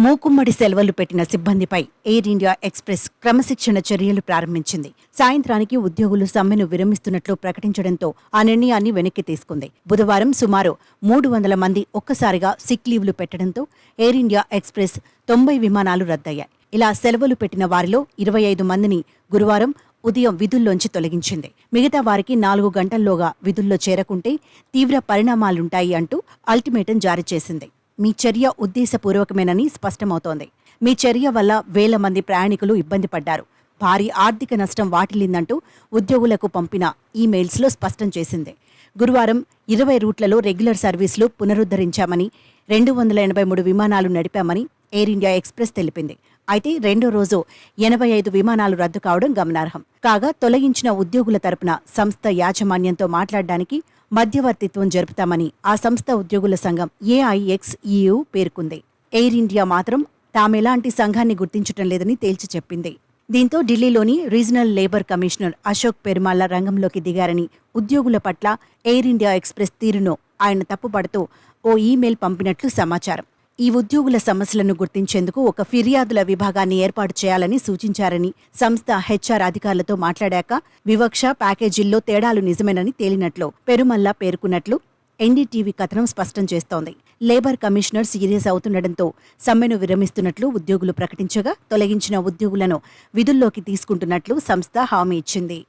మూకుమ్మడి సెలవులు పెట్టిన సిబ్బందిపై ఎయిర్ ఇండియా ఎక్స్ప్రెస్ క్రమశిక్షణ చర్యలు ప్రారంభించింది. సాయంత్రానికి ఉద్యోగులు సమ్మెను విరమిస్తున్నట్లు ప్రకటించడంతో ఆ నిర్ణయాన్ని వెనక్కి తీసుకుంది. బుధవారం సుమారు 300 మంది ఒక్కసారిగా సిక్ లీవ్లు పెట్టడంతో ఎయిర్ ఇండియా ఎక్స్ప్రెస్ 90 విమానాలు రద్దయ్యాయి. ఇలా సెలవులు పెట్టిన వారిలో 25 మందిని గురువారం ఉదయం విధుల్లోంచి తొలగించింది. మిగతా వారికి 4 గంటల్లోగా విధుల్లో చేరకుంటే తీవ్ర పరిణామాలుంటాయి అంటూ అల్టిమేటం జారీ చేసింది. మీ చర్య ఉద్దేశపూర్వకమేనని స్పష్టమవుతోంది. మీ చర్య వల్ల వేల మంది ప్రయాణికులు ఇబ్బంది పడ్డారు. భారీ ఆర్థిక నష్టం వాటిల్లిందంటూ ఉద్యోగులకు పంపిన ఈమెయిల్స్లో స్పష్టం చేసింది. గురువారం 20 రూట్లలో రెగ్యులర్ సర్వీసులు పునరుద్ధరించామని, 283 విమానాలు నడిపామని ఎయిర్ ఇండియా ఎక్స్ప్రెస్ తెలిపింది. అయితే రెండో రోజు 85 విమానాలు రద్దు కావడం గమనార్హం. కాగా తొలగించిన ఉద్యోగుల తరపున సంస్థ యాజమాన్యంతో మాట్లాడడానికి మధ్యవర్తిత్వం జరుపుతామని ఆ సంస్థ ఉద్యోగుల సంఘం AIXEU పేర్కొంది. ఎయిర్ ఇండియా మాత్రం తామెలాంటి సంఘాన్ని గుర్తించటం లేదని తేల్చి చెప్పింది. దీంతో ఢిల్లీలోని రీజనల్ లేబర్ కమిషనర్ అశోక్ పెరుమాళ్ల రంగంలోకి దిగారని, ఉద్యోగుల పట్ల ఎయిర్ ఇండియా ఎక్స్ప్రెస్ తీరును ఆయన తప్పుపడుతూ ఓ ఈమెయిల్ పంపినట్లు సమాచారం. ఈ ఉద్యోగుల సమస్యలను గుర్తించేందుకు ఒక ఫిర్యాదుల విభాగాన్ని ఏర్పాటు చేయాలని సూచించారని, సంస్థ HR అధికారులతో మాట్లాడాక వివక్ష ప్యాకేజీల్లో తేడాలు నిజమేనని తేలినట్లు పెరుమల్ల పేర్కొన్నట్లు NDTV కథనం స్పష్టం చేస్తోంది. లేబర్ కమిషనర్ సీరియస్ అవుతుండటంతో సమ్మెను విరమిస్తున్నట్లు ఉద్యోగులు ప్రకటించగా తొలగించిన ఉద్యోగులను విధుల్లోకి తీసుకుంటున్నట్లు సంస్థ హామీ ఇచ్చింది.